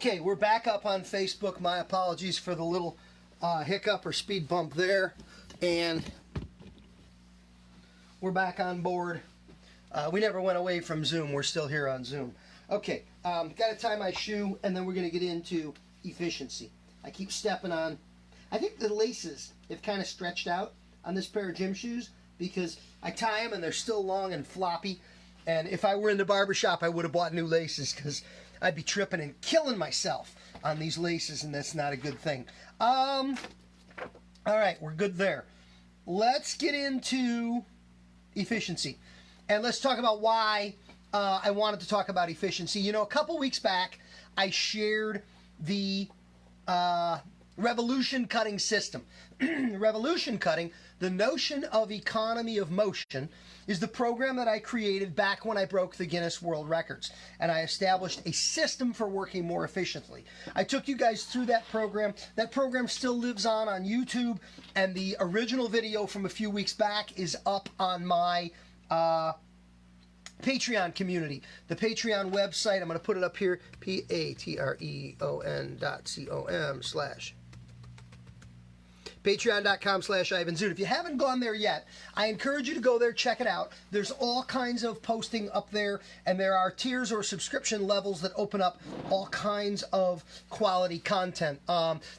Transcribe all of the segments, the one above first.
Okay, we're back up on Facebook. My apologies for the little hiccup or speed bump there. And we're back on board. We never went away from Zoom. We're still here on Zoom. Okay, got to tie my shoe, and then we're going to get into efficiency. I keep stepping on. I think the laces have kind of stretched out on this pair of gym shoes because I tie them and they're still long and floppy. And if I were in the barbershop, I would have bought new laces because I'd be tripping and killing myself on these laces, and that's not a good thing. All right, we're good there. Let's get into efficiency. And let's talk about why I wanted to talk about efficiency. You know, a couple weeks back, I shared the revolution cutting system. Revolution cutting, the notion of economy of motion, is the program that I created back when I broke the Guinness World Records. And I established a system for working more efficiently. I took you guys through that program. That program still lives on YouTube. And the original video from a few weeks back is up on my Patreon community. The Patreon website, I'm going to put it up here, patreon.com/. Patreon.com/Ivan Zoot. If you haven't gone there yet, I encourage you to go there, check it out. There's all kinds of posting up there, and there are tiers or subscription levels that open up all kinds of quality content.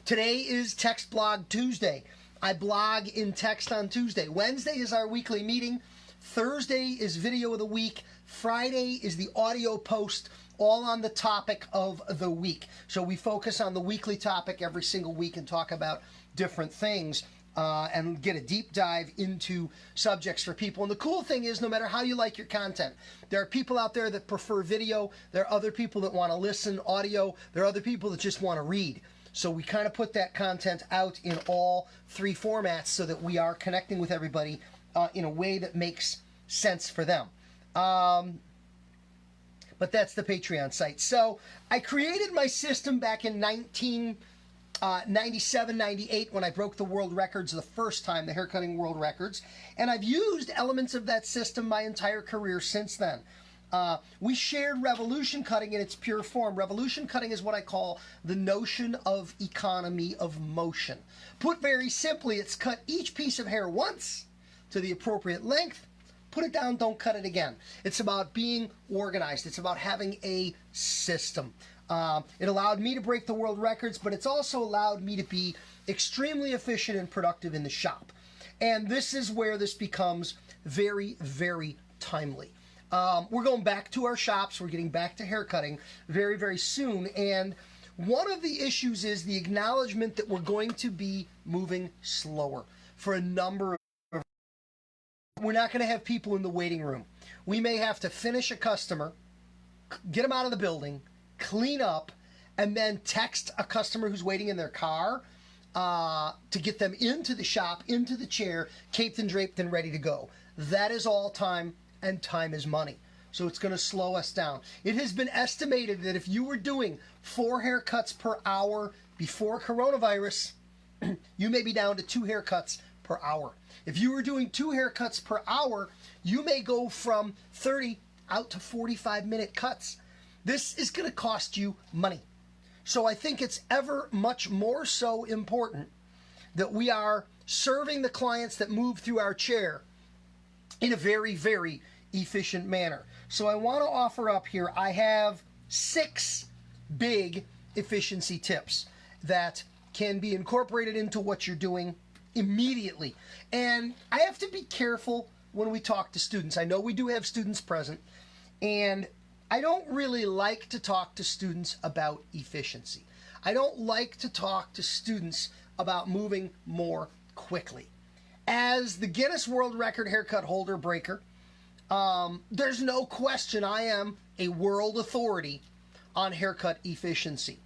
Today is Text Blog Tuesday. I blog in text on Tuesday. Wednesday is our weekly meeting. Thursday is video of the week. Friday is the audio post, all on the topic of the week. So we focus on the weekly topic every single week and talk about different things and get a deep dive into subjects for people. And the cool thing is, no matter how you like your content, there are people out there that prefer video. There are other people that want to listen audio. There are other people that just want to read. So we kind of put that content out in all three formats so that we are connecting with everybody in a way that makes sense for them. But that's the Patreon site. So I created my system back in 1997, 98 when I broke the world records the first time, the haircutting world records. And I've used elements of that system my entire career since then. We shared revolution cutting in its pure form. Revolution cutting is what I call the notion of economy of motion. Put very simply, it's cut each piece of hair once to the appropriate length, put it down, don't cut it again. It's about being organized. It's about having a system. It allowed me to break the world records, but it's also allowed me to be extremely efficient and productive in the shop. And this is where this becomes very, very timely. We're going back to our shops. We're getting back to haircutting very, very soon. And one of the issues is the acknowledgement that we're going to be moving slower for a number of We're not going to have people in the waiting room. We may have to finish a customer, get them out of the building, clean up, and then text a customer who's waiting in their car to get them into the shop, into the chair, caped and draped and ready to go. That is all time, and time is money. So it's going to slow us down. It has been estimated that if you were doing 4 haircuts per hour before coronavirus, you may be down to 2 haircuts per hour. If you were doing 2 haircuts per hour, you may go from 30 out to 45-minute cuts. This is going to cost you money. So I think it's ever much more so important that we are serving the clients that move through our chair in a very, very efficient manner. So I want to offer up here, I have 6 big efficiency tips that can be incorporated into what you're doing immediately. And I have to be careful when we talk to students. I know we do have students present, and I don't really like to talk to students about efficiency. I don't like to talk to students about moving more quickly. As the Guinness World Record haircut holder breaker, there's no question I am a world authority on haircut efficiency.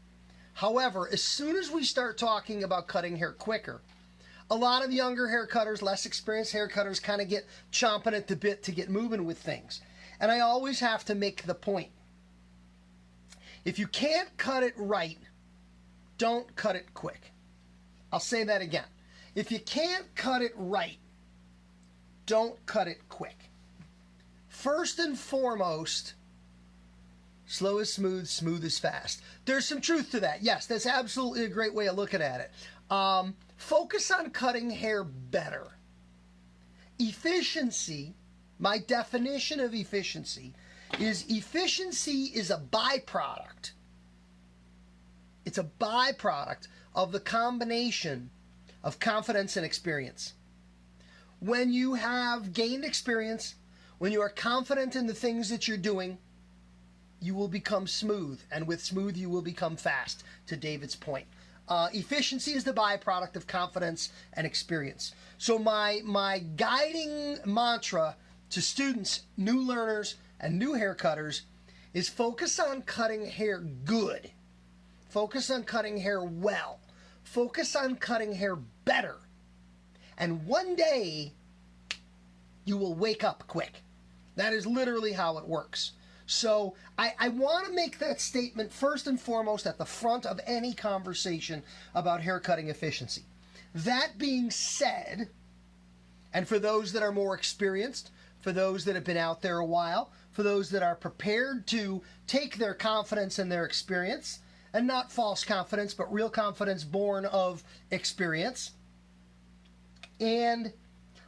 However, as soon as we start talking about cutting hair quicker, a lot of younger haircutters, less experienced haircutters, kind of get chomping at the bit to get moving with things. And I always have to make the point. If you can't cut it right, don't cut it quick. I'll say that again. If you can't cut it right, don't cut it quick. First and foremost, Slow is smooth, smooth is fast. There's some truth to that. Yes, that's absolutely a great way of looking at it. Focus on cutting hair better. Efficiency, my definition of efficiency is a byproduct. It's a byproduct of the combination of confidence and experience. When you have gained experience, when you are confident in the things that you're doing, you will become smooth, and with smooth you will become fast, to David's point. Efficiency is the byproduct of confidence and experience. So my guiding mantra to students, new learners, and new haircutters is focus on cutting hair good. Focus on cutting hair well. Focus on cutting hair better. And one day, you will wake up quick. That is literally how it works. So I want to make that statement first and foremost at the front of any conversation about haircutting efficiency. That being said, and for those that are more experienced, for those that have been out there a while, for those that are prepared to take their confidence and their experience, and not false confidence, but real confidence born of experience, and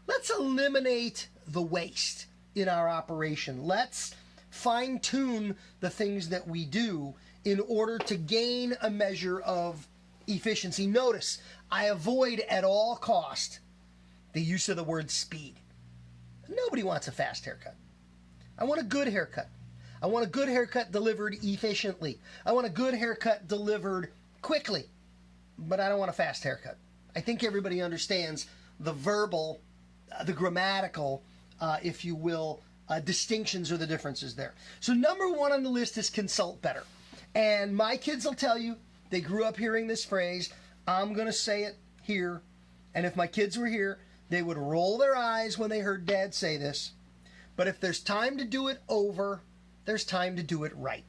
let's eliminate the waste in our operation. Let's fine-tune the things that we do in order to gain a measure of efficiency. Notice, I avoid at all cost the use of the word speed. Nobody wants a fast haircut. I want a good haircut. I want a good haircut delivered efficiently. I want a good haircut delivered quickly. But I don't want a fast haircut. I think everybody understands the verbal, the grammatical, if you will, distinctions or the differences there. So number one on the list is consult better. And my kids will tell you, they grew up hearing this phrase. I'm going to say it here. And if my kids were here, they would roll their eyes when they heard Dad say this. But if there's time to do it over, there's time to do it right.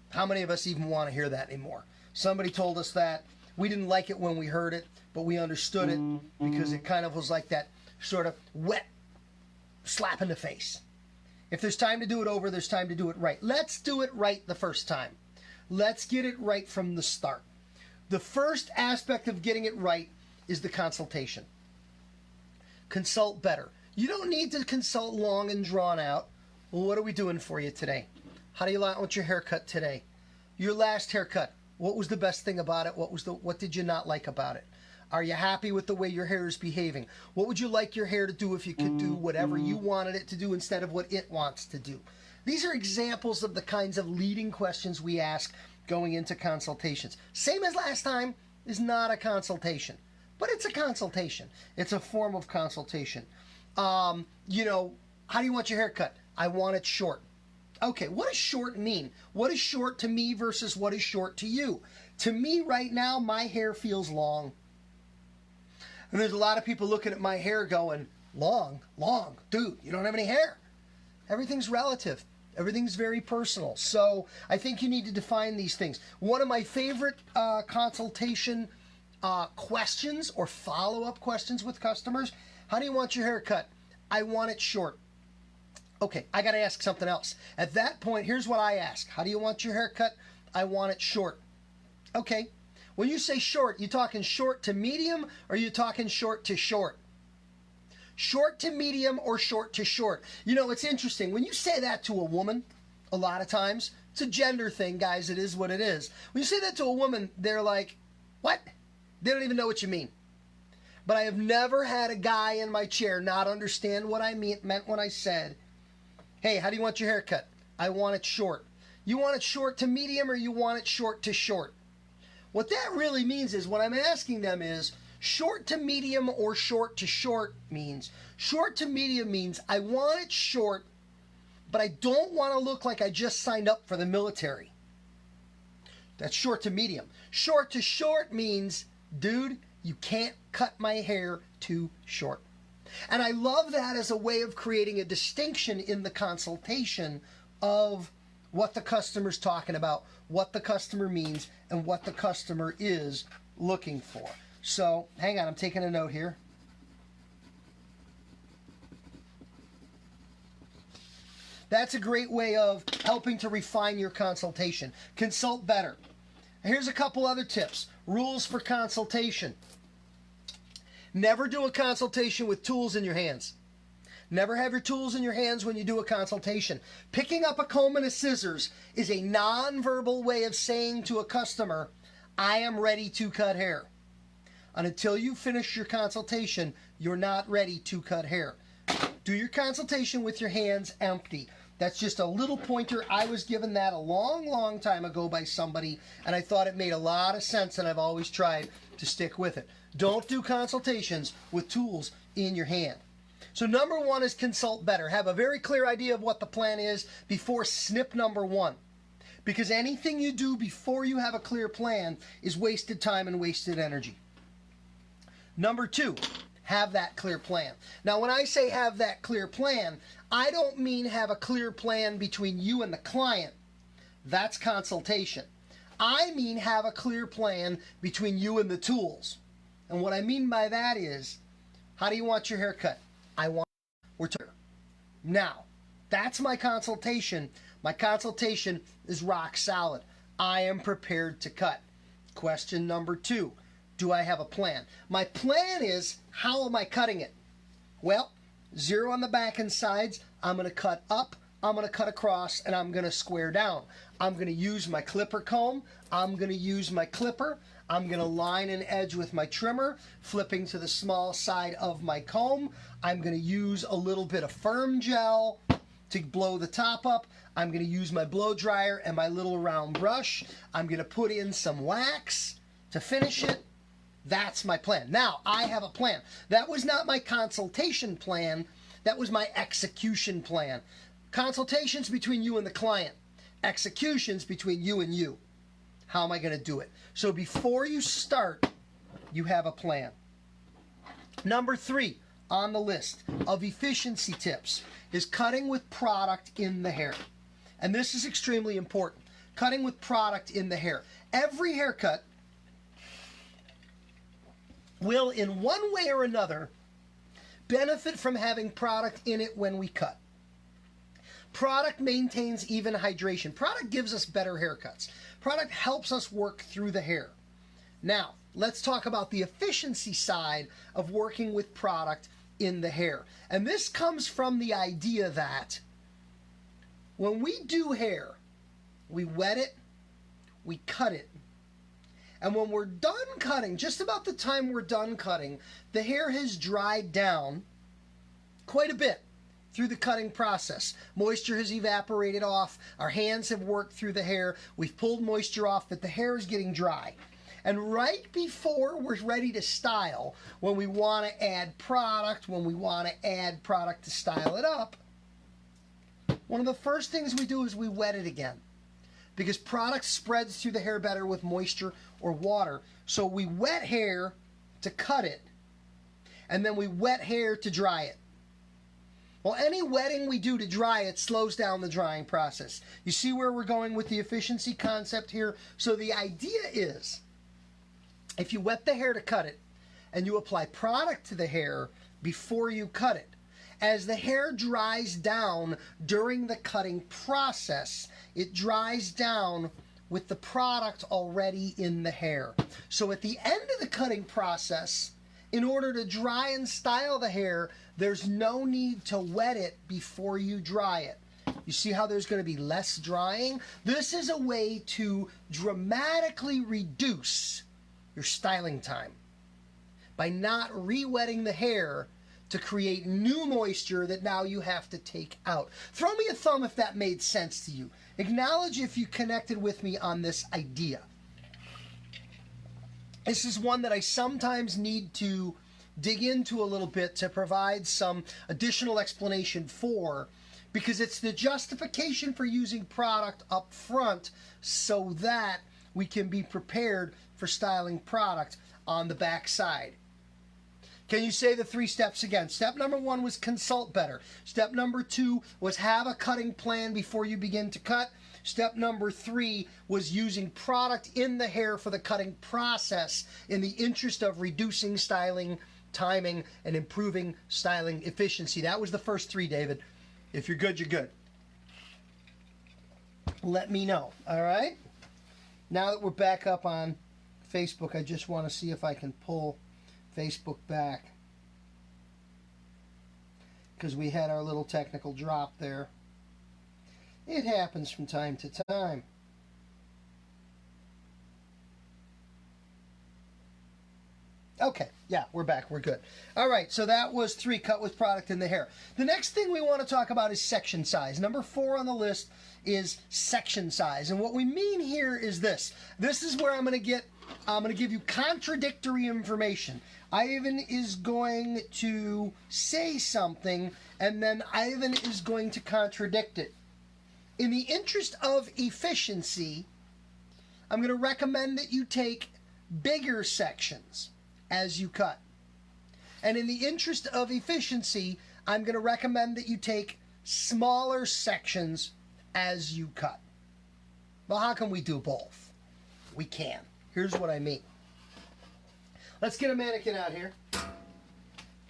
How many of us even want to hear that anymore? Somebody told us that. We didn't like it when we heard it, but we understood it because it kind of was like that sort of wet slap in the face. If there's time to do it over, there's time to do it right. Let's do it right the first time. Let's get it right from the start. The first aspect of getting it right is the consultation. Consult better. You don't need to consult long and drawn out. Well, what are we doing for you today? How do you want your haircut today? Your last haircut, what was the best thing about it? What did you not like about it? Are you happy with the way your hair is behaving? What would you like your hair to do if you could do whatever you wanted it to do instead of what it wants to do? These are examples of the kinds of leading questions we ask going into consultations. Same as last time, is not a consultation, but it's a consultation. It's a form of consultation. How do you want your hair cut? I want it short. Okay, what does short mean? What is short to me versus what is short to you? To me right now, my hair feels long. And there's a lot of people looking at my hair going, long, dude, you don't have any hair. Everything's relative. Everything's very personal. So I think you need to define these things. One of my favorite consultation questions or follow-up questions with customers, how do you want your hair cut? I want it short. Okay, I got to ask something else. At that point, here's what I ask. How do you want your hair cut? I want it short. Okay. When you say short, you talking short to medium or are you talking short to short? Short to medium or short to short? You know, it's interesting. When you say that to a woman, a lot of times, it's a gender thing, guys. It is what it is. When you say that to a woman, they're like, what? They don't even know what you mean. But I have never had a guy in my chair not understand what I meant when I said, hey, how do you want your hair cut? I want it short. You want it short to medium or you want it short to short? What that really means is, what I'm asking them is, short to medium or short to short means, short to medium means I want it short, but I don't want to look like I just signed up for the military. That's short to medium. Short to short means, dude, you can't cut my hair too short. And I love that as a way of creating a distinction in the consultation of what the customer's talking about, what the customer means, and what the customer is looking for. So, hang on, I'm taking a note here. That's a great way of helping to refine your consultation. Consult better. Here's a couple other tips. Rules for consultation. Never do a consultation with tools in your hands. Never have your tools in your hands when you do a consultation. Picking up a comb and a scissors is a non-verbal way of saying to a customer, I am ready to cut hair. And until you finish your consultation, you're not ready to cut hair. Do your consultation with your hands empty. That's just a little pointer. I was given that a long time ago by somebody, and I thought it made a lot of sense, and I've always tried to stick with it. Don't do consultations with tools in your hand. So number one is consult better. Have a very clear idea of what the plan is before snip number one. Because anything you do before you have a clear plan is wasted time and wasted energy. Number two, have that clear plan. Now, when I say have that clear plan, I don't mean have a clear plan between you and the client. That's consultation. I mean have a clear plan between you and the tools. And what I mean by that is, how do you want your haircut? I want we're now. That's my consultation. My consultation is rock solid. I am prepared to cut. Question number two, do I have a plan? My plan is, how am I cutting it? Well, zero on the back and sides. I'm going to cut up, I'm going to cut across, and I'm going to square down. I'm going to use my clipper comb. I'm going to use my clipper. I'm going to line an edge with my trimmer, flipping to the small side of my comb. I'm going to use a little bit of firm gel to blow the top up. I'm going to use my blow dryer and my little round brush. I'm going to put in some wax to finish it. That's my plan. Now, I have a plan. That was not my consultation plan. That was my execution plan. Consultations between you and the client. Executions between you and you. How am I going to do it? So before you start, you have a plan. Number three on the list of efficiency tips is cutting with product in the hair. And this is extremely important. Cutting with product in the hair. Every haircut will, in one way or another, benefit from having product in it when we cut. Product maintains even hydration. Product gives us better haircuts. Product helps us work through the hair. Now, let's talk about the efficiency side of working with product in the hair. And this comes from the idea that when we do hair, we wet it, we cut it. And when we're done cutting, just about the time we're done cutting, the hair has dried down quite a bit through the cutting process. Moisture has evaporated off. Our hands have worked through the hair. We've pulled moisture off, but the hair is getting dry. And right before we're ready to style, when we want to add product, to style it up, one of the first things we do is we wet it again. Because product spreads through the hair better with moisture or water. So we wet hair to cut it, and then we wet hair to dry it. Well, any wetting we do to dry it slows down the drying process. You see where we're going with the efficiency concept here? So the idea is, if you wet the hair to cut it, and you apply product to the hair before you cut it, as the hair dries down during the cutting process, it dries down with the product already in the hair. So at the end of the cutting process, in order to dry and style the hair, there's no need to wet it before you dry it. You see how there's going to be less drying? This is a way to dramatically reduce your styling time by not re-wetting the hair to create new moisture that now you have to take out. Throw me a thumb if that made sense to you. Acknowledge if you connected with me on this idea. This is one that I sometimes need to dig into a little bit to provide some additional explanation for, because it's the justification for using product up front so that we can be prepared for styling product on the back side. Can you say the 3 steps again? Step number 1 was consult better. Step number 2 was have a cutting plan before you begin to cut. Step number 3 was using product in the hair for the cutting process in the interest of reducing styling timing and improving styling efficiency. That was the first 3, David. If you're good, you're good. let me know. All right? Now that we're back up on Facebook, I just want to see if I can pull Facebook back, because we had our little technical drop there. It happens from time to time. Okay, yeah, we're back. We're good. All right, so that was 3, cut with product in the hair. The next thing we want to talk about is section size. Number 4 on the list is section size. And what we mean here is this. This is where I'm going to give you contradictory information. Ivan is going to say something, and then Ivan is going to contradict it. In the interest of efficiency, I'm going to recommend that you take bigger sections as you cut. And in the interest of efficiency, I'm going to recommend that you take smaller sections as you cut. Well, how can we do both? We can. Here's what I mean. Let's get a mannequin out here,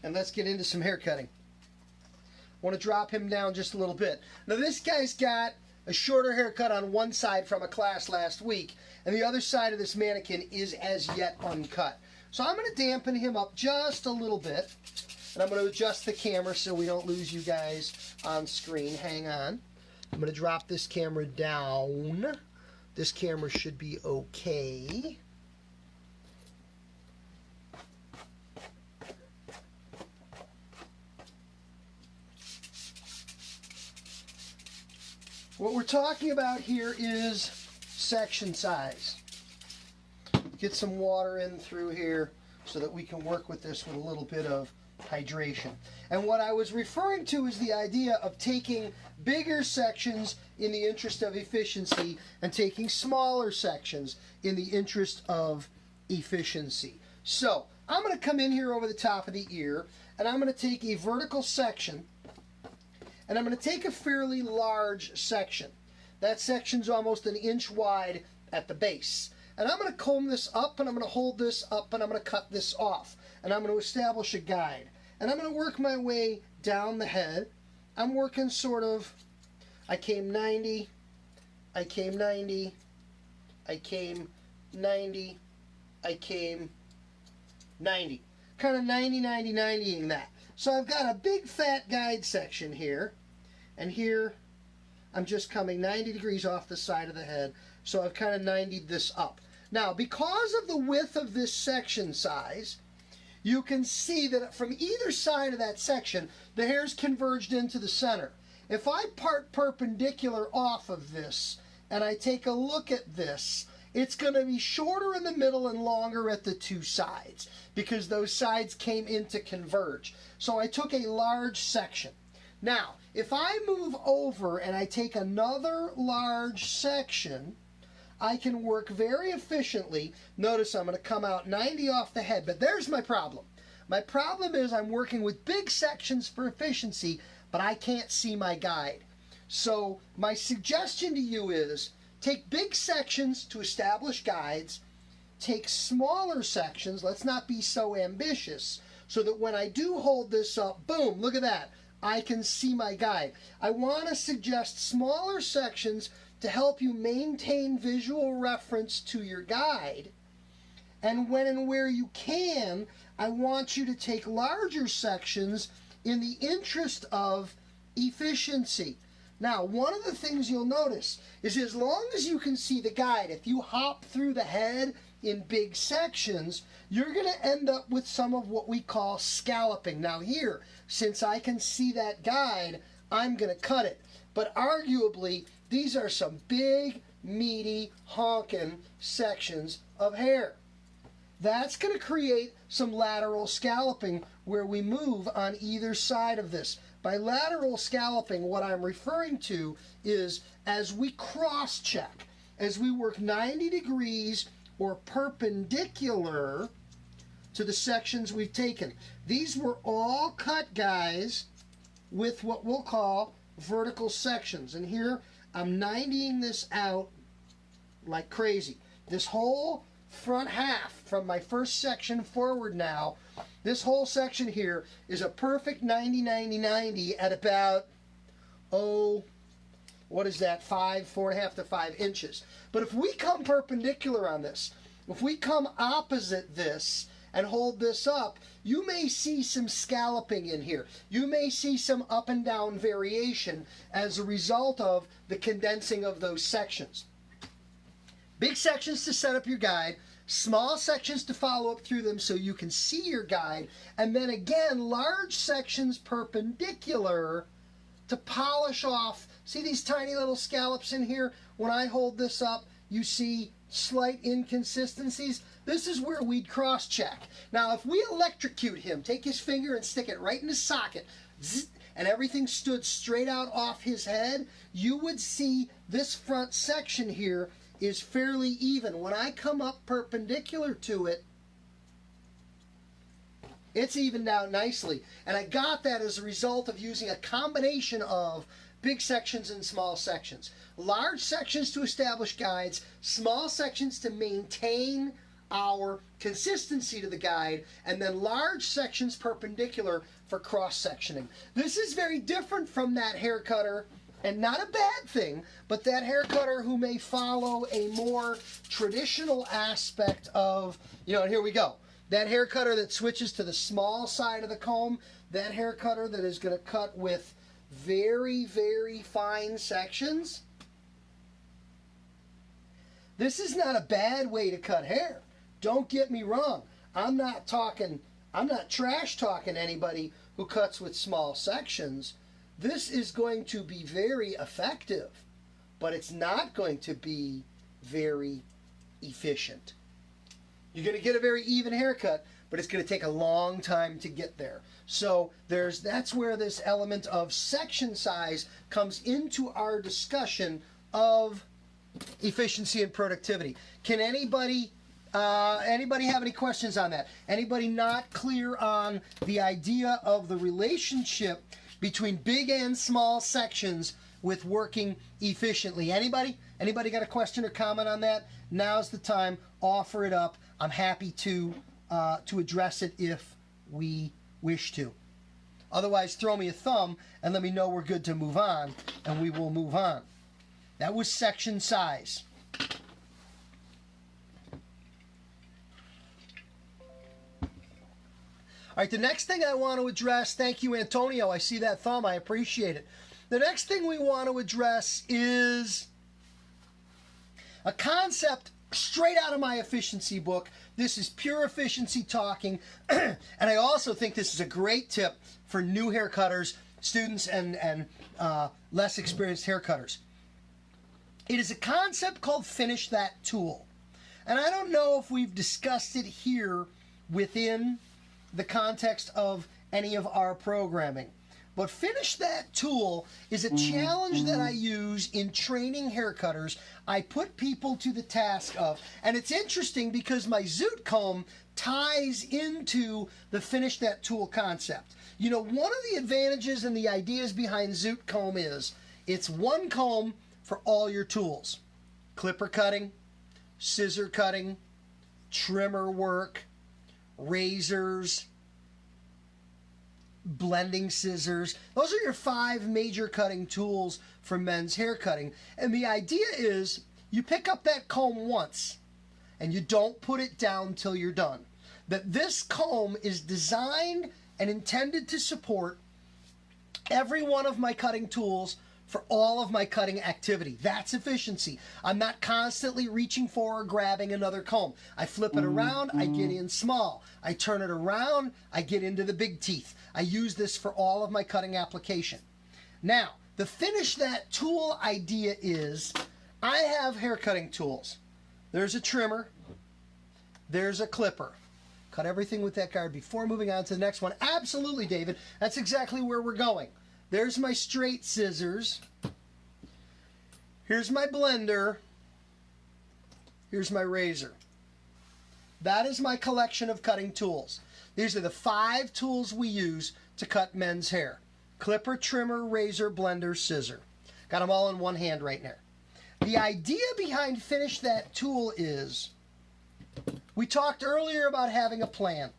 and let's get into some hair cutting. I want to drop him down just a little bit. Now, this guy's got a shorter haircut on one side from a class last week, and the other side of this mannequin is as yet uncut. So I'm going to dampen him up just a little bit, and I'm going to adjust the camera so we don't lose you guys on screen. Hang on. I'm going to drop this camera down. This camera should be okay. What we're talking about here is section size. Get some water in through here so that we can work with this with a little bit of hydration. And what I was referring to is the idea of taking bigger sections in the interest of efficiency and taking smaller sections in the interest of efficiency. So I'm going to come in here over the top of the ear, and I'm going to take a vertical section, and I'm going to take a fairly large section. That section's almost 1 inch wide at the base. And I'm going to comb this up, and I'm going to hold this up, and I'm going to cut this off. And I'm going to establish a guide. And I'm going to work my way down the head. I'm working sort of, I came 90, I came 90, I came 90, I came 90. Kind of 90, 90, 90-ing that. So I've got a big fat guide section here. And here, I'm just coming 90 degrees off the side of the head. So I've kind of 90'd this up. Now, because of the width of this section size, you can see that from either side of that section, the hair's converged into the center. If I part perpendicular off of this, and I take a look at this, it's going to be shorter in the middle and longer at the two sides, because those sides came in to converge. So I took a large section. Now, if I move over and I take another large section, I can work very efficiently. Notice I'm going to come out 90 off the head, but there's my problem. My problem is I'm working with big sections for efficiency, but I can't see my guide. So my suggestion to you is take big sections to establish guides, take smaller sections, let's not be so ambitious, so that when I do hold this up, boom, look at that, I can see my guide. I want to suggest smaller sections to help you maintain visual reference to your guide. And when and where you can, I want you to take larger sections in the interest of efficiency. Now, one of the things you'll notice is as long as you can see the guide, if you hop through the head in big sections, you're going to end up with some of what we call scalloping. Now here, since I can see that guide, I'm going to cut it. But arguably, these are some big, meaty, honking sections of hair. That's going to create some lateral scalloping where we move on either side of this. By lateral scalloping, what I'm referring to is as we cross-check, as we work 90 degrees or perpendicular to the sections we've taken. These were all cut, guys, with what we'll call vertical sections. And here, I'm 90ing this out like crazy. This whole front half from my first section forward now, this whole section here is a perfect 90, 90, 90 at about, what is that, 4.5 to 5 inches. But if we come perpendicular on this, if we come opposite this and hold this up, you may see some scalloping in here. You may see some up and down variation as a result of the condensing of those sections. Big sections to set up your guide, small sections to follow up through them so you can see your guide, and then again, large sections perpendicular to polish off. See these tiny little scallops in here? When I hold this up, you see slight inconsistencies. This is where we'd cross-check. Now, if we electrocute him, take his finger and stick it right in his socket, zzz, and everything stood straight out off his head, you would see this front section here is fairly even. When I come up perpendicular to it, it's evened out nicely. And I got that as a result of using a combination of big sections and small sections. Large sections to establish guides, small sections to maintain our consistency to the guide, and then large sections perpendicular for cross-sectioning. This is very different from that hair cutter, and not a bad thing, but that hair cutter who may follow a more traditional aspect of, and here we go. That hair cutter that switches to the small side of the comb, that hair cutter that is going to cut with very, very fine sections. This is not a bad way to cut hair. Don't get me wrong. I'm not trash talking anybody who cuts with small sections. This is going to be very effective, but it's not going to be very efficient. You're going to get a very even haircut, but it's going to take a long time to get there. So that's where this element of section size comes into our discussion of efficiency and productivity. Can anybody have any questions on that? Anybody not clear on the idea of the relationship between big and small sections with working efficiently? Anybody got a question or comment on that? Now's the time. Offer it up. I'm happy to address it if we wish to. Otherwise, throw me a thumb and let me know we're good to move on, and we will move on. That was section size. All right, the next thing I want to address, thank you, Antonio. I see that thumb. I appreciate it. The next thing we want to address is a concept straight out of my efficiency book. This is pure efficiency talking, and I also think this is a great tip for new hair cutters, students, and less experienced hair cutters. It is a concept called finish that tool. And I don't know if we've discussed it here within the context of any of our programming. But finish that tool is a challenge that I use in training hair cutters. I put people to the task of, and it's interesting because my zoot comb ties into the finish that tool concept. One of the advantages and the ideas behind zoot comb is it's one comb for all your tools. Clipper cutting, scissor cutting, trimmer work, razors, blending scissors. Those are your 5 major cutting tools for men's hair cutting. And the idea is you pick up that comb once and you don't put it down till you're done. That this comb is designed and intended to support every one of my cutting tools for all of my cutting activity. That's efficiency. I'm not constantly reaching for or grabbing another comb. I flip it around, I get in small. I turn it around, I get into the big teeth. I use this for all of my cutting application. Now, the finish that tool idea is, I have hair cutting tools. There's a trimmer, there's a clipper. Cut everything with that guard before moving on to the next one. Absolutely, David. That's exactly where we're going. There's my straight scissors. Here's my blender. Here's my razor. That is my collection of cutting tools. These are the 5 tools we use to cut men's hair. Clipper, trimmer, razor, blender, scissor. Got them all in one hand right now. The idea behind finish that tool is, we talked earlier about having a plan.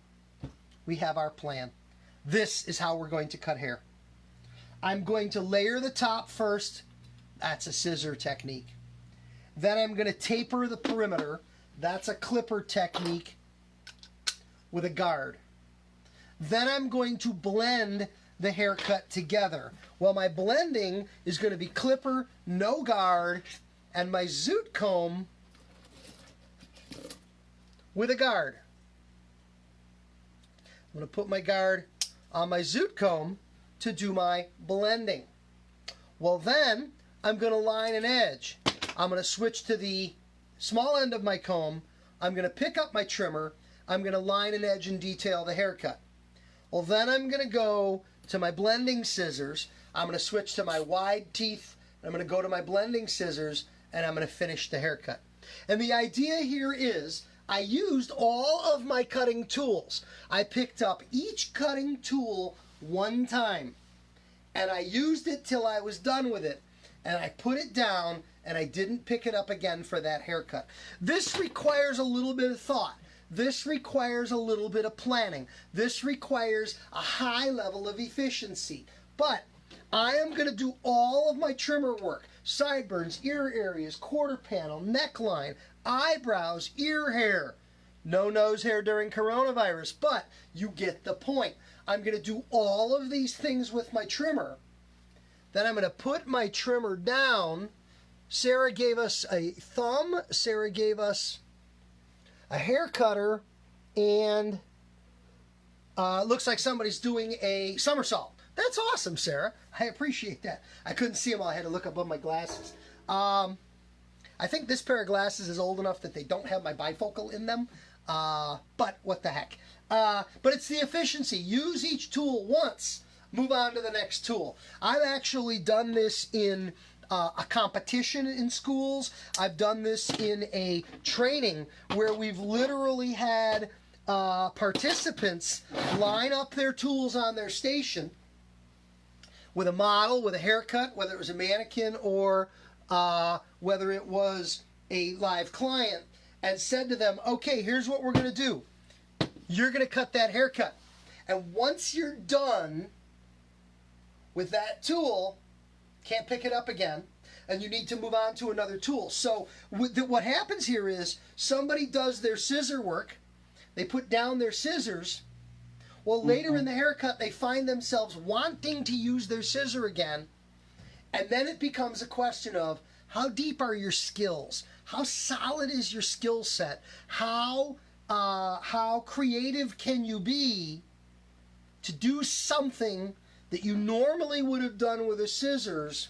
We have our plan. This is how we're going to cut hair. I'm going to layer the top first That's a scissor technique. Then I'm going to taper the perimeter. That's a clipper technique with a guard. Then I'm going to blend the haircut together. Well, my blending is going to be clipper, no guard, and my zoot comb with a guard. I'm going to put my guard on my zoot comb to do my blending. Well, then I'm going to line an edge. I'm going to switch to the small end of my comb. I'm going to pick up my trimmer. I'm going to line an edge and detail the haircut. Well, then I'm going to go to my blending scissors. I'm going to switch to my wide teeth. I'm going to go to my blending scissors, and I'm going to finish the haircut. And the idea here is I used all of my cutting tools. I picked up each cutting tool one time, and I used it till I was done with it, and I put it down, and I didn't pick it up again for that haircut. This requires a little bit of thought. This requires a little bit of planning. This requires a high level of efficiency. But I am going to do all of my trimmer work. Sideburns, ear areas, quarter panel, neckline, eyebrows, ear hair. No nose hair during coronavirus, but you get the point. I'm going to do all of these things with my trimmer. Then I'm going to put my trimmer down. Sarah gave us a thumb. Sarah gave us a hair cutter, and looks like somebody's doing a somersault. That's awesome, Sarah. I appreciate that. I couldn't see them all. I had to look above my glasses. I think this pair of glasses is old enough that they don't have my bifocal in them, but what the heck. But it's the efficiency. Use each tool once. Move on to the next tool. I've actually done this in a competition in schools. I've done this in a training where we've literally had participants line up their tools on their station with a model, with a haircut, whether it was a mannequin or whether it was a live client, and said to them, okay, here's what we're going to do. You're going to cut that haircut. And once you're done with that tool, can't pick it up again, and you need to move on to another tool. So what happens here is somebody does their scissor work, they put down their scissors. Well, later in the haircut, they find themselves wanting to use their scissor again, and then it becomes a question of how deep are your skills? How solid is your skill set? How creative can you be to do something that you normally would have done with the scissors,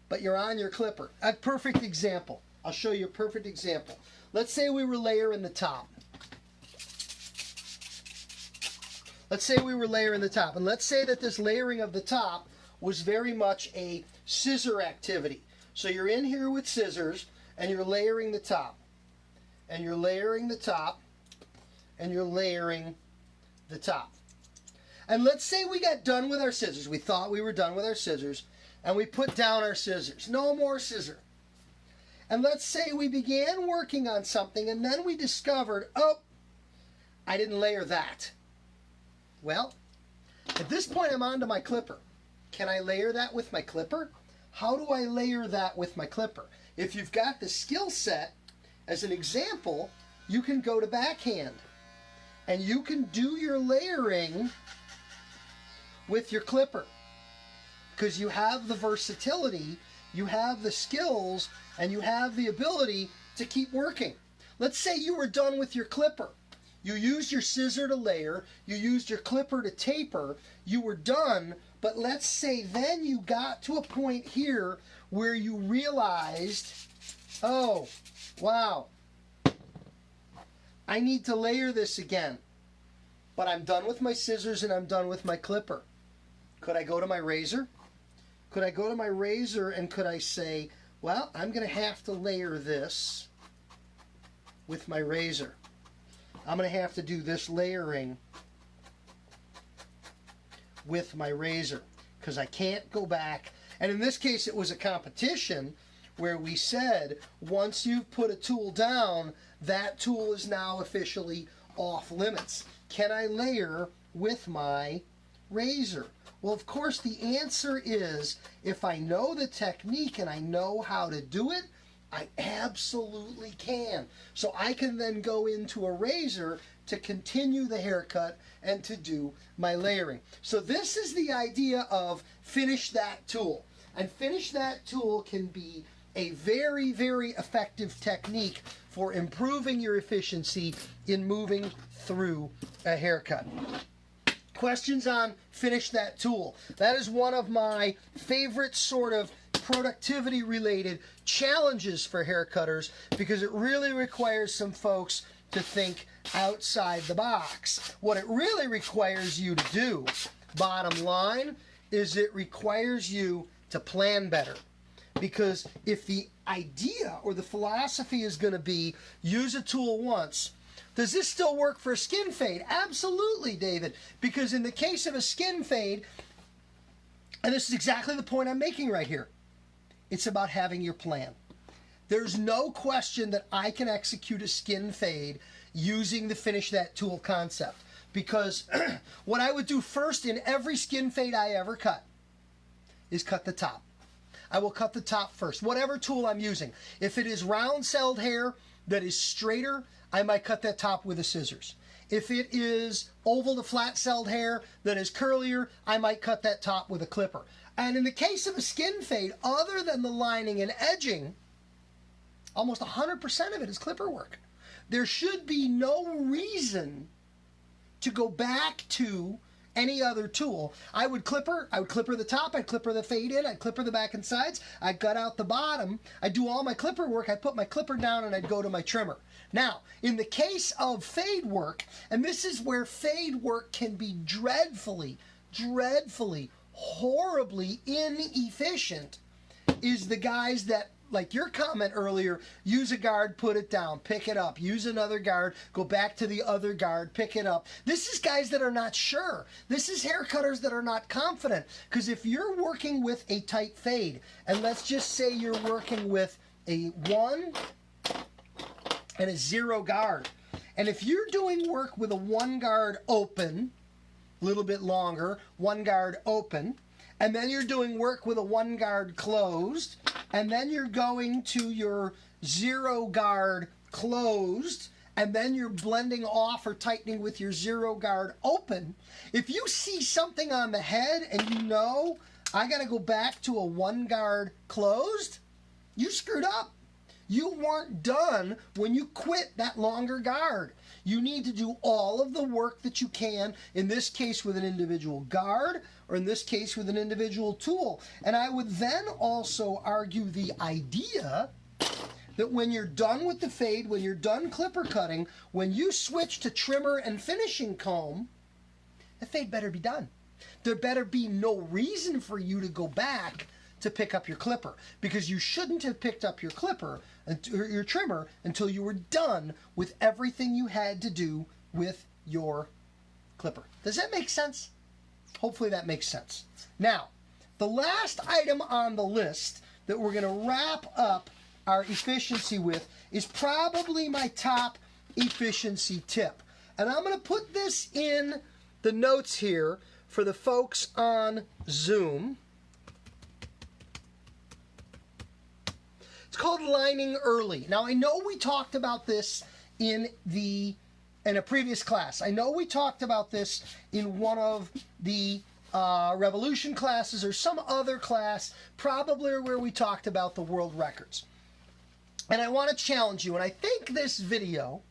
but you're on your clipper? A perfect example. I'll show you a perfect example. Let's say we were layering the top. Let's say we were layering the top. And let's say that this layering of the top was very much a scissor activity. So you're in here with scissors, and you're layering the top. And you're layering the top. And you're layering the top. And let's say we got done with our scissors. We thought we were done with our scissors, and we put down our scissors. No more scissor. And let's say we began working on something, and then we discovered, oh, I didn't layer that. Well, at this point, I'm onto my clipper. Can I layer that with my clipper? How do I layer that with my clipper? If you've got the skill set, as an example, you can go to backhand, and you can do your layering with your clipper, because you have the versatility, you have the skills, and you have the ability to keep working. Let's say you were done with your clipper. You used your scissor to layer, you used your clipper to taper, you were done, but let's say then you got to a point here where you realized, oh, wow, I need to layer this again, but I'm done with my scissors and I'm done with my clipper. Could I go to my razor? Could I go to my razor and could I say, well, I'm going to have to layer this with my razor. I'm going to have to do this layering with my razor because I can't go back. And in this case, it was a competition where we said, once you've put a tool down, that tool is now officially off limits. Can I layer with my razor? Well, of course, the answer is if I know the technique and I know how to do it, I absolutely can. So I can then go into a razor to continue the haircut and to do my layering. So this is the idea of finish that tool. And finish that tool can be a very, very effective technique for improving your efficiency in moving through a haircut. Questions on finish that tool. That is one of my favorite sort of productivity related challenges for haircutters because it really requires some folks to think outside the box. What it really requires you to do, bottom line, is it requires you to plan better. Because if the idea or the philosophy is going to be use a tool once, does this still work for a skin fade? Absolutely, David. Because in the case of a skin fade, and this is exactly the point I'm making right here, it's about having your plan. There's no question that I can execute a skin fade using the finish that tool concept. Because what I would do first in every skin fade I ever cut is cut the top. I will cut the top first, whatever tool I'm using. If it is round-celled hair that is straighter, I might cut that top with the scissors. If it is oval to flat-celled hair that is curlier, I might cut that top with a clipper. And in the case of a skin fade, other than the lining and edging, almost 100% of it is clipper work. There should be no reason to go back to any other tool. I would clipper the top, I'd clipper the fade in, I'd clipper the back and sides, I'd gut out the bottom, I'd do all my clipper work, I'd put my clipper down and I'd go to my trimmer. Now, in the case of fade work, and this is where fade work can be dreadfully, horribly inefficient, is the guys that, like your comment earlier, use a guard, put it down, pick it up, use another guard, go back to the other guard, pick it up. This is guys that are not sure. This is haircutters that are not confident. Because if you're working with a tight fade, and let's just say you're working with a 1 and a 0 guard, and if you're doing work with a 1 guard open, a little bit longer, 1 guard open, and then you're doing work with a 1 guard closed, and then you're going to your 0 guard closed, and then you're blending off or tightening with your 0 guard open. If you see something on the head and you know, I got to go back to a 1 guard closed, you screwed up. You weren't done when you quit that longer guard. You need to do all of the work that you can, in this case with an individual guard, or in this case with an individual tool. And I would then also argue the idea that when you're done with the fade, when you're done clipper cutting, when you switch to trimmer and finishing comb, the fade better be done. There better be no reason for you to go back to pick up your clipper, because you shouldn't have picked up your clipper or your trimmer until you were done with everything you had to do with your clipper. Does that make sense? Hopefully that makes sense. Now, the last item on the list that we're going to wrap up our efficiency with is probably my top efficiency tip. And I'm going to put this in the notes here for the folks on Zoom. It's called lining early. Now, I know we talked about this in a previous class. I know we talked about this in one of the Revolution classes or some other class, probably where we talked about the world records. And I want to challenge you, and I think this video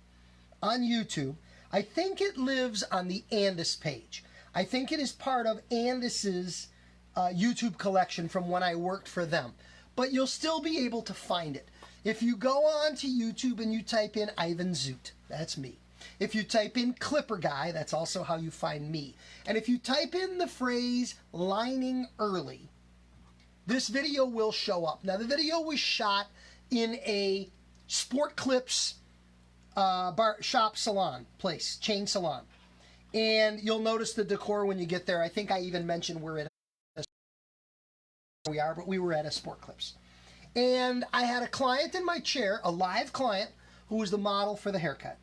on YouTube, I think it lives on the Andis page. I think it is part of Andis's YouTube collection from when I worked for them. But you'll still be able to find it. If you go on to YouTube and you type in Ivan Zoot, that's me. If you type in Clipper Guy, that's also how you find me. And if you type in the phrase lining early, this video will show up. Now, the video was shot in a Sport Clips shop salon place, chain salon. And you'll notice the decor when you get there. I think I even mentioned we're at but we were at a Sport Clips. And I had a client in my chair, a live client, who was the model for the haircut.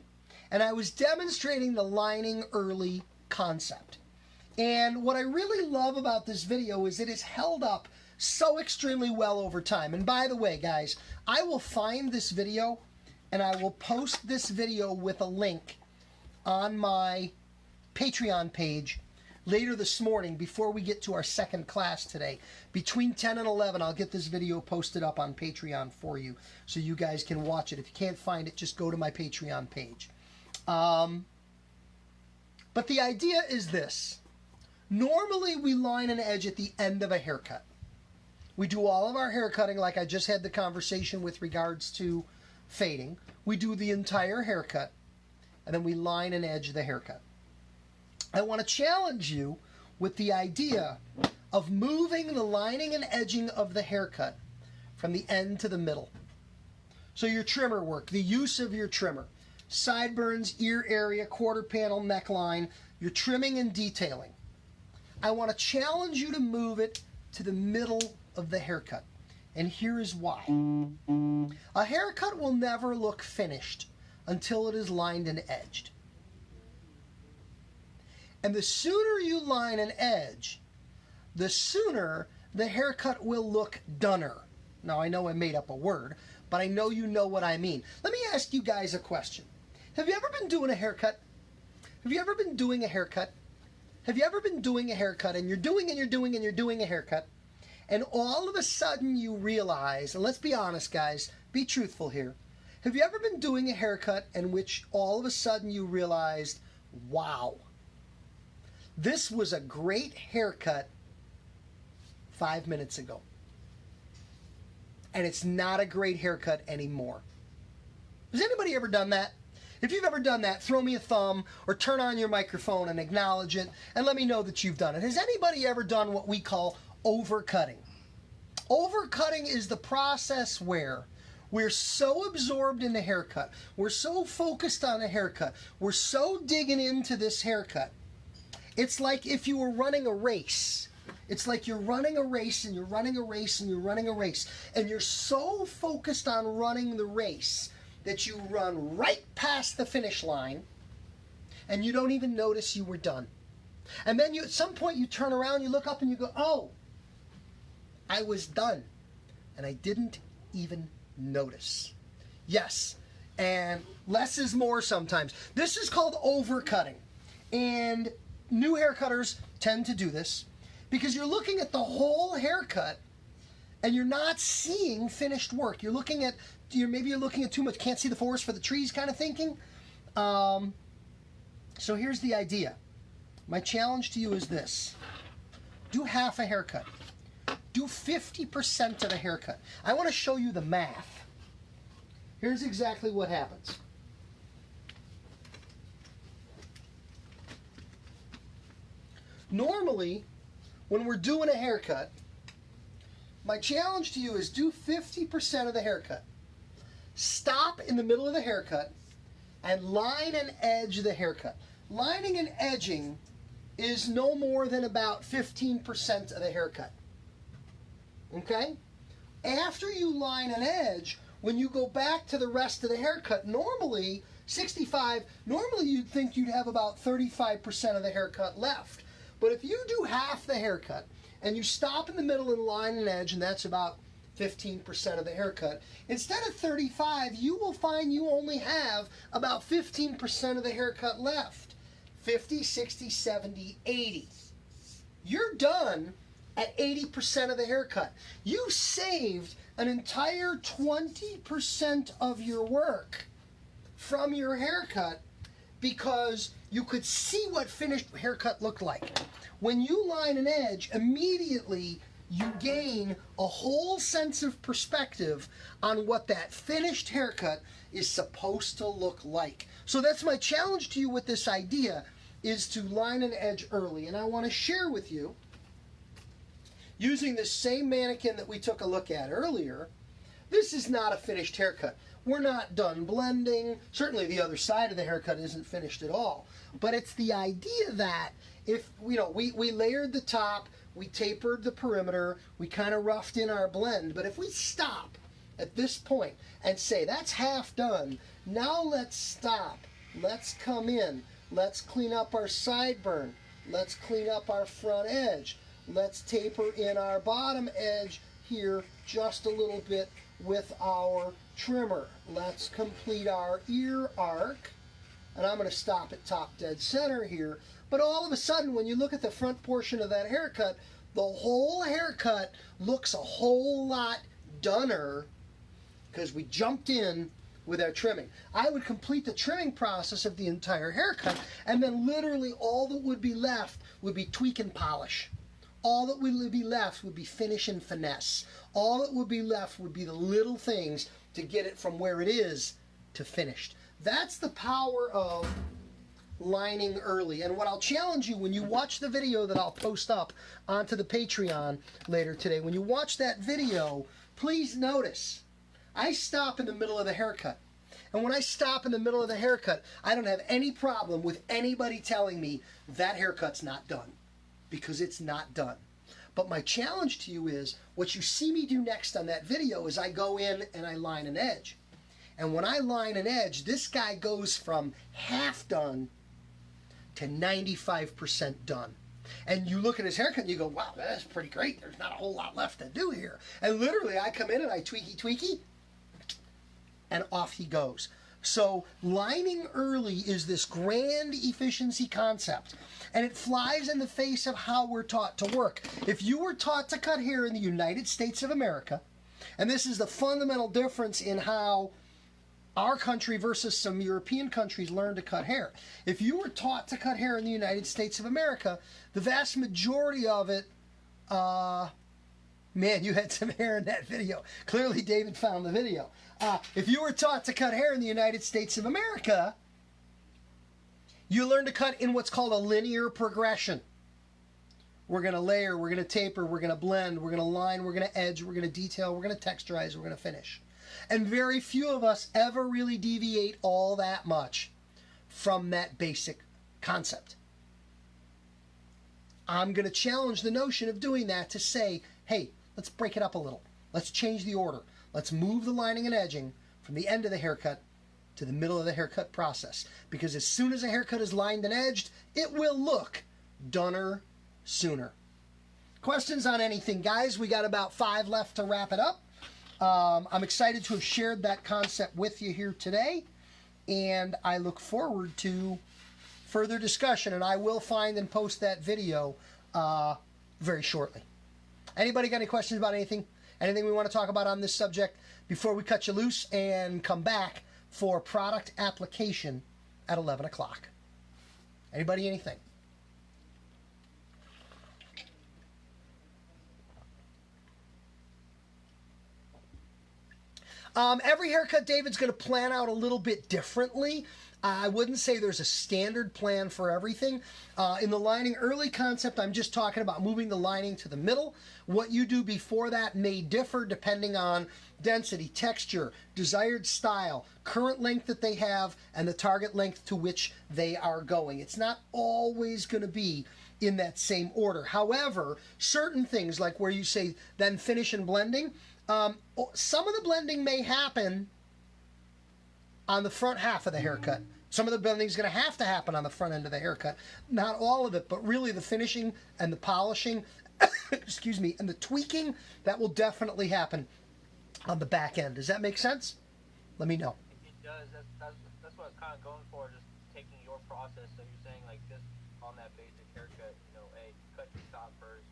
And I was demonstrating the lining early concept. And what I really love about this video is it has held up so extremely well over time. And by the way, guys, I will find this video and I will post this video with a link on my Patreon page later this morning before we get to our second class today. Between 10 and 11, I'll get this video posted up on Patreon for you so you guys can watch it. If you can't find it, just go to my Patreon page. But the idea is this. Normally, we line an edge at the end of a haircut. We do all of our hair cutting like I just had the conversation with regards to fading. We do the entire haircut, and then we line and edge the haircut. I want to challenge you with the idea of moving the lining and edging of the haircut from the end to the middle. So your trimmer work, the use of your trimmer, sideburns, ear area, quarter panel, neckline, your trimming and detailing. I want to challenge you to move it to the middle of the haircut. And here is why. A haircut will never look finished until it is lined and edged. And the sooner you line and edge, the sooner the haircut will look doner. Now, I know I made up a word, but I know you know what I mean. Let me ask you guys a question. Have you ever been doing a haircut? Have you ever been doing a haircut? Have you ever been doing a haircut and you're doing a haircut, and all of a sudden you realize, and let's be honest guys, be truthful here. Have you ever been doing a haircut in which all of a sudden you realized, wow, this was a great haircut 5 minutes ago, and it's not a great haircut anymore? Has anybody ever done that? If you've ever done that, throw me a thumb or turn on your microphone and acknowledge it and let me know that you've done it. Has anybody ever done what we call overcutting? Overcutting is the process where we're so absorbed in the haircut, we're so focused on the haircut, we're so digging into this haircut. It's like if you were running a race. It's like you're running a race and you're running a race and you're running a race, and you're so focused on running the race that you run right past the finish line and you don't even notice you were done. And then at some point you turn around, you look up and you go, oh, I was done. And I didn't even notice. Yes, and less is more sometimes. This is called overcutting. And new haircutters tend to do this because you're looking at the whole haircut and you're not seeing finished work. Maybe you're looking at too much, can't see the forest for the trees kind of thinking. So here's the idea. My challenge to you is this. Do half a haircut. Do 50% of the haircut. I want to show you the math. Here's exactly what happens. Normally, when we're doing a haircut, my challenge to you is do 50% of the haircut. Stop in the middle of the haircut and line and edge the haircut. Lining and edging is no more than about 15% of the haircut. Okay? After you line and edge, when you go back to the rest of the haircut, normally 65, normally you'd think you'd have about 35% of the haircut left. But if you do half the haircut and you stop in the middle and line and edge, and that's about 15% of the haircut, instead of 35, you will find you only have about 15% of the haircut left. 50, 60, 70, 80. You're done at 80% of the haircut. You saved an entire 20% of your work from your haircut because you could see what finished haircut looked like. When you line an edge, immediately you gain a whole sense of perspective on what that finished haircut is supposed to look like. So that's my challenge to you with this idea, is to line an edge early. And I want to share with you, using this same mannequin that we took a look at earlier, this is not a finished haircut. We're not done blending. Certainly the other side of the haircut isn't finished at all. But it's the idea that if, we layered the top, we tapered the perimeter, we kind of roughed in our blend. But if we stop at this point and say, that's half done, now let's stop. Let's come in. Let's clean up our sideburn. Let's clean up our front edge. Let's taper in our bottom edge here just a little bit with our trimmer. Let's complete our ear arc. And I'm going to stop at top dead center here. But all of a sudden, when you look at the front portion of that haircut, the whole haircut looks a whole lot doner because we jumped in with our trimming. I would complete the trimming process of the entire haircut, and then literally all that would be left would be tweak and polish. All that would be left would be finish and finesse. All that would be left would be the little things to get it from where it is to finished. That's the power of lining early. And what I'll challenge you when you watch the video that I'll post up onto the Patreon later today, when you watch that video, please notice I stop in the middle of the haircut. And when I stop in the middle of the haircut, I don't have any problem with anybody telling me that haircut's not done, because it's not done. But my challenge to you is, what you see me do next on that video is I go in and I line an edge. And when I line an edge, this guy goes from half done to 95% done. And you look at his haircut and you go, wow, that's pretty great. There's not a whole lot left to do here. And literally I come in and I tweaky, and off he goes. So lining early is this grand efficiency concept, and it flies in the face of how we're taught to work. If you were taught to cut hair in the United States of America, and this is the fundamental difference in how our country versus some European countries learn to cut hair. If you were taught to cut hair in the United States of America, the vast majority of it, man, you had some hair in that video. Clearly David found the video. If you were taught to cut hair in the United States of America, you learn to cut in what's called a linear progression. We're going to layer, we're going to taper, we're going to blend, we're going to line, we're going to edge, we're going to detail, we're going to texturize, we're going to finish. And very few of us ever really deviate all that much from that basic concept. I'm going to challenge the notion of doing that to say, hey, let's break it up a little. Let's change the order. Let's move the lining and edging from the end of the haircut to the middle of the haircut process. Because as soon as a haircut is lined and edged, it will look doner sooner. Questions on anything, guys? We got about 5 left to wrap it up. I'm excited to have shared that concept with you here today, and I look forward to further discussion, and I will find and post that video very shortly. Anybody got any questions about anything? Anything we want to talk about on this subject before we cut you loose and come back for product application at 11 o'clock? Anybody, anything? Every haircut, David's going to plan out a little bit differently. I wouldn't say there's a standard plan for everything. In the lining early concept, I'm just talking about moving the lining to the middle. What you do before that may differ depending on density, texture, desired style, current length that they have, and the target length to which they are going. It's not always going to be in that same order. However, certain things like where you say then finish and blending, some of the blending may happen on the front half of the haircut. Some of the blending is going to have to happen on the front end of the haircut. Not all of it, but really the finishing and the polishing, excuse me, and the tweaking, that will definitely happen on the back end. Does that make sense? Let me know. It does. That's what I was kind of going for, just taking your process. So you're saying like this on that basic haircut, you know, hey, cut your top first.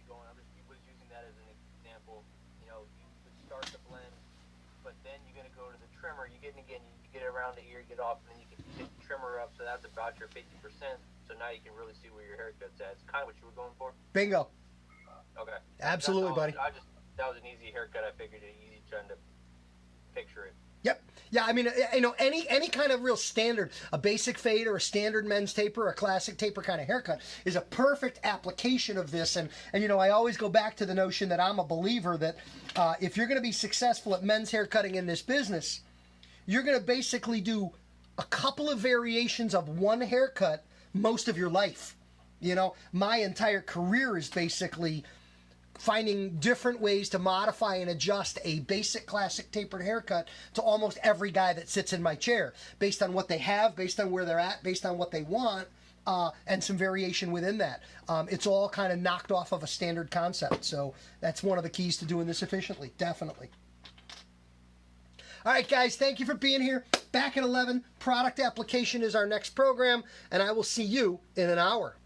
You're going, he was using that as an example. You know, you would start the blend, but then you're going to go to the trimmer. You get it around the ear, get off, and then you can hit the trimmer up. So that's about your 50%. So now you can really see where your haircut's at. It's kind of what you were going for. Bingo. Okay. Absolutely, buddy. That was an easy haircut. I figured it easy trying to picture it. Yep. Yeah, I mean, you know, any kind of real standard, a basic fade or a standard men's taper or a classic taper kind of haircut is a perfect application of this. And you know, I always go back to the notion that I'm a believer that if you're going to be successful at men's hair cutting in this business, you're going to basically do a couple of variations of one haircut most of your life. You know, my entire career is basically finding different ways to modify and adjust a basic classic tapered haircut to almost every guy that sits in my chair, based on what they have, based on where they're at, based on what they want, and some variation within that. It's all kind of knocked off of a standard concept. So that's one of the keys to doing this efficiently, definitely. All right, guys, thank you for being here. Back at 11, product application is our next program, and I will see you in an hour.